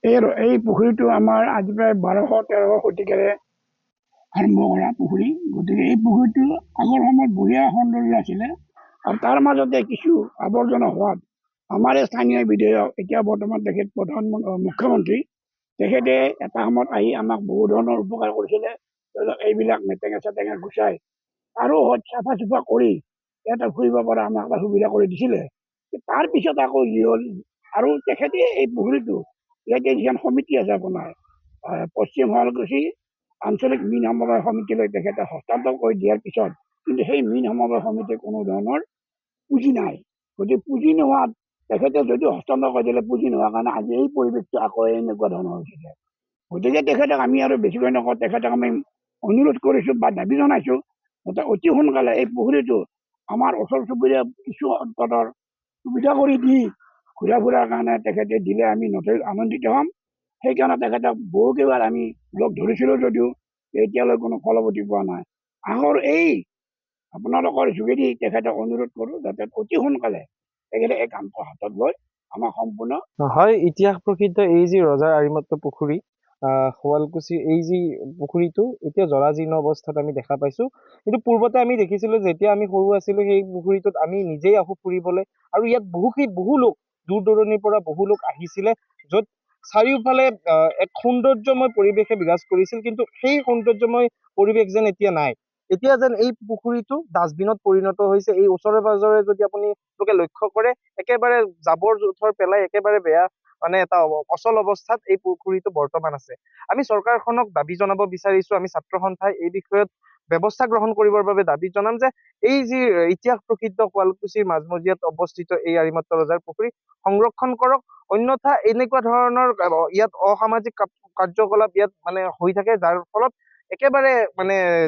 এই পুখুৰীটো আমাৰ আজি প্ৰায় 1200-1300 শতিকাৰে আৰম্ভ কৰা পুখুৰী। গতিকে এই পুখুৰীটো আগৰ সময়ত বঢ়িয়া সৌন্দৰ্য আছিলে আৰু তাৰ মাজতে কিছু আৱৰ্জনা হোৱাত আমাৰ এই স্থানীয় বিধায়ক, এতিয়া বৰ্তমান তেখেত মুখ্যমন্ত্ৰী, তেখেতে এটা সময়ত আহি আমাক বহু ধৰণৰ উপকাৰ কৰিছিলে। ধৰি লওক এইবিলাক মেটেঙা চেটেঙা গুচাই আৰু চাফা চুফা কৰি ইয়াতে ফুৰিব পৰা আমাক এটা সুবিধা কৰি দিছিলে। তাৰপিছত আকৌ যি হ'ল, আৰু তেখেতে এই পুখুৰীটো ইয়াতে যিখন সমিতি আছে আপোনাৰ পশ্চিম শুৱালকুছি আঞ্চলিক মীন সমবায় সমিতিলৈ তেখেতে হস্তান্তৰ কৰি দিয়াৰ পিছত কিন্তু সেই মীন সমবায় সমিতিৰ কোনো ধৰণৰ পুঁজি নাই। গতিকে পুঁজি নোহোৱাত তেখেতে যদিও হস্তান্তৰ কৰি দিলে, পুঁজি নোহোৱাৰ কাৰণে আজি এই পৰিৱেশটো আকৌ এনেকুৱা ধৰণৰ হৈছিলে। গতিকে তেখেতক আমি আৰু বেছিকৈ নকওঁ, তেখেতক আমি অনুৰোধ কৰিছোঁ বা দাবী জনাইছোঁ যাতে অতি সোনকালে এই পুখুৰীটো আমাৰ ওচৰ চুবুৰীয়া কিছু অন্তৰৰ সুবিধা কৰি দি ঘূৰা ফুৰাৰ কাৰণে তেখেতে দিলে আমি নথৈ আনন্দিত হ'ম। সেইকাৰণে তেখেতক বহুকেইবাৰ আমি লগ ধৰিছিলোঁ যদিও এতিয়ালৈ কোনো ফলৱতী পোৱা নাই। আগৰ এই আপোনালোকৰ যোগেদি তেখেতক অনুৰোধ কৰোঁ যাতে অতি সোনকালে তেখেতে এই কামটো হাতত লৈ আমাক সম্পূৰ্ণ হয়। ইতিহাস প্ৰসিদ্ধ এই যি ৰজাৰ আৰিমত্ত পুখুৰী, শুৱালকুছিৰ এই যি পুখুৰীটো এতিয়া জৰাজীৰ্ণ অৱস্থাত আমি দেখা পাইছো। কিন্তু পূৰ্বতে আমি দেখিছিলো, যেতিয়া আমি সৰু আছিলো, সেই পুখুৰীটোত আমি নিজেই আহো ফুৰিবলৈ, আৰু ইয়াত বহু লোক দূৰ দূৰণিৰ পৰা বহু লোক আহিছিলে, য'ত চাৰিওফালে এক সৌন্দৰ্যময় পৰিৱেশে বিৰাজ কৰিছিল। কিন্তু সেই সৌন্দৰ্যময় পৰিৱেশ যেন এতিয়া নাই। এতিয়া যেন এই পুখুৰীটো ডাষ্টবিনত পৰিণত হৈছে। এই ওচৰে পাজৰে যদি আপুনি লক্ষ্য কৰে, একেবাৰে জাবৰ জোথৰ পেলাই একেবাৰে বেয়া এটা অচল অৱস্থাত এই পুখুৰীটো বৰ্তমান আছে। আমি চৰকাৰখনক দাবী জনাব বিচাৰিছো, আমি ছাত্ৰ সন্থাই এই বিষয়ত ব্যৱস্থা গ্ৰহণ কৰিবৰ বাবে দাবী জনাম যে এই যি ইতিহাস প্ৰসিদ্ধ শুৱালকুছিৰ মাজমজিয়াত অৱস্থিত এই আৰিমত্ত ৰজাৰ পুখুৰী সংৰক্ষণ কৰক। অন্যথা এনেকুৱা ধৰণৰ ইয়াত অসামাজিক কাৰ্যকলাপ ইয়াত হৈ থাকে, যাৰ ফলত একেবাৰে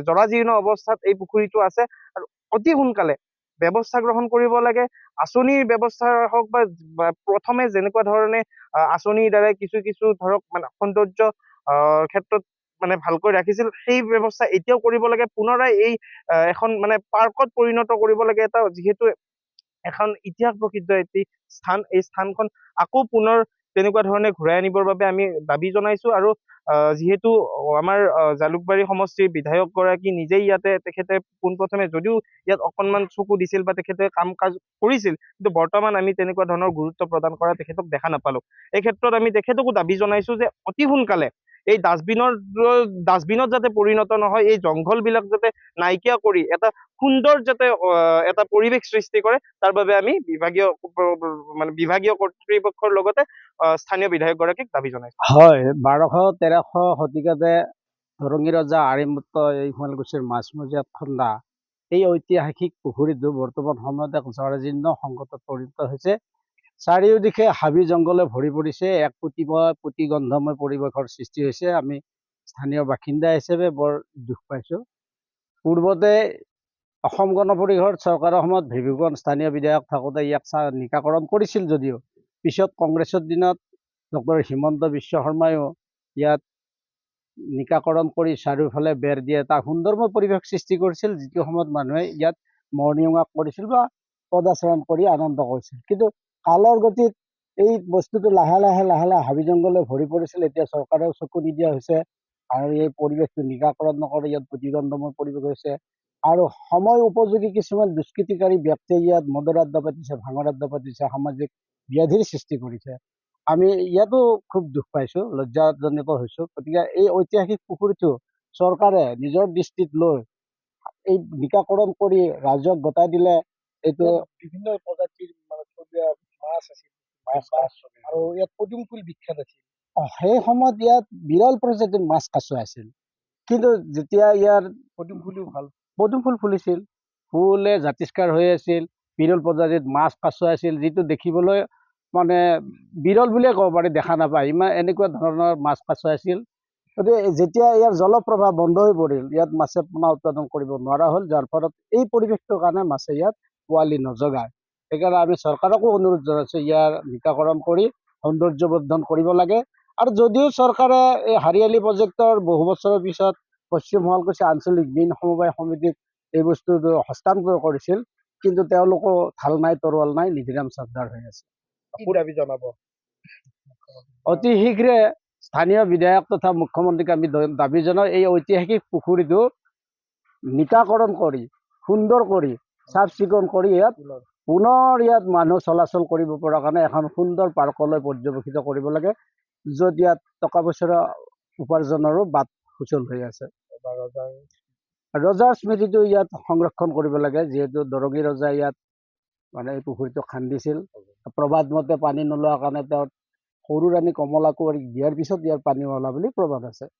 জৰাজীৰ্ণ অৱস্থাত এই পুখুৰীটো আছে। আৰু অতি সোনকালে ব্যৱস্থা গ্ৰহণ কৰিব লাগে। আঁচনিৰ ব্যৱস্থা হওক বা প্ৰথমে যেনেকুৱা ধৰণে আঁচনিৰ দ্বাৰাই কিছু ধৰক সৌন্দৰ্য ক্ষেত্ৰত ভালকৈ ৰাখিছিল, সেই ব্যৱস্থা এতিয়াও কৰিব লাগে। পুনৰাই এই এখন পাৰ্কত পৰিণত কৰিব লাগে, এটা যিহেতু এখন ইতিহাস প্ৰসিদ্ধ এটি স্থান। এই স্থানখন আকৌ পুনৰ তেনেকুৱা ধৰণে ঘূৰাই আনিবৰ বাবে আমি দাবী জনাইছো। আৰু যিহেতু আমাৰ জালুকবাৰী সমষ্টিৰ বিধায়ক গৰাকী নিজেই ইয়াতে তেখেতে পোনপ্ৰথমে যদিও ইয়াত অকণমান চকু দিছিল বা তেখেতে কাম কাজ কৰিছিল, কিন্তু বৰ্তমান আমি তেনেকুৱা ধৰণৰ গুৰুত্ব প্ৰদান কৰা তেখেতক দেখা নাপালো। এই ক্ষেত্ৰত আমি তেখেতকো দাবী জনাইছো যে অতি সোনকালে এই ডাষ্টবিনত যাতে পৰিণত নহয়, এই জংঘল বিলাক যাতে নাইকিয়া কৰি এটা সুন্দৰ যাতে এটা পৰিৱেশ সৃষ্টি কৰে, তাৰ বাবে আমি বিভাগীয় কৰ্তৃপক্ষৰ লগতে স্থানীয় বিধায়ক গৰাকীক দাবী জনাইছো। হয়, 1200-1300 শতিকাতে ধৰঙী ৰজা আৰিমত্ত এই শুৱালকুছিৰ মাজমজিয়াত খন্দা এই ঐতিহাসিক পুখুৰীটো বৰ্তমান সময়ত এক জৰাজীৰ্ণ সংকটত পৰিণত হৈছে। চাৰিওদিশে হাবি জংঘলে ভৰি পৰিছে, এক প্ৰতিগন্ধময় পৰিৱেশৰ সৃষ্টি হৈছে। আমি স্থানীয় বাসিন্দা হিচাপে বৰ দুখ পাইছোঁ। পূৰ্বতে অসম গণ পৰিষদ চৰকাৰৰ সময়ত ভিভিকন স্থানীয় বিধায়ক থাকোঁতে ইয়াক নিকাকৰণ কৰিছিল যদিও পিছত কংগ্ৰেছৰ দিনত ডক্টৰ হিমন্ত বিশ্ব শৰ্মায়ো ইয়াত নিকাকৰণ কৰি চাৰিওফালে বেৰ দিয়ে এটা সুন্দৰময় পৰিৱেশ সৃষ্টি কৰিছিল, যিটো সময়ত মানুহে ইয়াত মৰ্ণিং ৱাক কৰিছিল বা পদাচৰণ কৰি আনন্দ কৰিছিল। কিন্তু কালৰ গতিত এই বস্তুটো লাহে লাহে হাবি জংঘলে ভৰি পৰিছিল। এতিয়া চৰকাৰেও চকু নিদিয়া হৈছে আৰু এই পৰিৱেশটো নিকাকৰণ নকৰি ইয়াত প্ৰতিগন্ধময় পৰিৱেশ হৈছে। আৰু সময় উপযোগী কিছুমান দুষ্কৃতিকাৰী ব্যক্তিয়ে ইয়াত মদৰ আড্ডা পাতিছে, ভাঙৰ আড্ডা পাতিছে, সামাজিক ব্যাধিৰ সৃষ্টি কৰিছে। আমি ইয়াতো খুব দুখ পাইছোঁ, লজ্জাজনিত হৈছোঁ। গতিকে এই ঐতিহাসিক পুখুৰীটো চৰকাৰে নিজৰ দৃষ্টিত লৈ এই নিকাকৰণ কৰি ৰাইজক গতাই দিলে এইটো বিভিন্ন প্ৰজাতিৰ মাছ আছিল, আৰু ইয়াত পদুম ফুল বিখ্যাত আছিল। সেই সময়ত ইয়াত বিৰল প্ৰজাতিৰ মাছ কাছ আছিল। কিন্তু যেতিয়া ইয়াৰ পদুম ফুল ফুলিছিল, ফুলে জাতিষ্কাৰ হৈ আছিল, বিৰল প্ৰজাতিৰ মাছ কাছ আছিল, যিটো দেখিবলৈ বিৰল বুলিয়ে ক'ব পাৰি, দেখা নাপায় ইমান এনেকুৱা ধৰণৰ মাছ কাছ আছিল। গতিকে যেতিয়া ইয়াৰ জলপ্ৰবাহ বন্ধ হৈ পৰিল, ইয়াত মাছে পোনা উৎপাদন কৰিব নোৱাৰা হ'ল, যাৰ ফলত এই পৰিৱেশটোৰ কাৰণে মাছে ইয়াত পোৱালি নজগায়। সেইকাৰণে আমি চৰকাৰকো অনুৰোধ জনাইছোঁ, ইয়াৰ নিকাকৰণ কৰি সৌন্দৰ্যবৰ্ধন কৰিব লাগে। আৰু যদিও চৰকাৰে এই হাৰিয়ালী প্ৰজেক্টৰ বহু বছৰৰ পিছত পশ্চিম শুৱালকুছি আঞ্চলিক মীন সমবায় সমিতিক এই বস্তুটো হস্তান্তৰ কৰিছিল, কিন্তু তেওঁলোকো ঢাল নাই তৰোৱাল নাই, নিধিৰাম চাকদাৰ হৈ আছে। দাবী জনাব। অতি শীঘ্ৰে স্থানীয় বিধায়ক তথা মুখ্যমন্ত্ৰীক আমি দাবী জনাওঁ এই ঐতিহাসিক পুখুৰীটো নিকাকৰণ কৰি সুন্দৰ কৰি চাফ চিকুণ কৰি ইয়াত পুনৰ ইয়াত মানুহ চলাচল কৰিব পৰা কাৰণে এখন সুন্দৰ পাৰ্কলৈ পৰ্যবেক্ষিত কৰিব লাগে, য'ত ইয়াত টকা পইচাৰ উপাৰ্জনৰো বাট সুচল হৈ আছে। ৰজাৰ স্মৃতিটো ইয়াত সংৰক্ষণ কৰিব লাগে, যিহেতু দৰঙী ৰজাই ইয়াত মানে এই পুখুৰীটো খান্দিছিল। প্ৰবাদ মতে পানী নোলোৱাৰ কাৰণে তেওঁ সৰু ৰাণী কমলা কুঁৱৰীক দিয়াৰ পিছত ইয়াৰ পানী ওলা বুলি প্ৰবাদ আছে।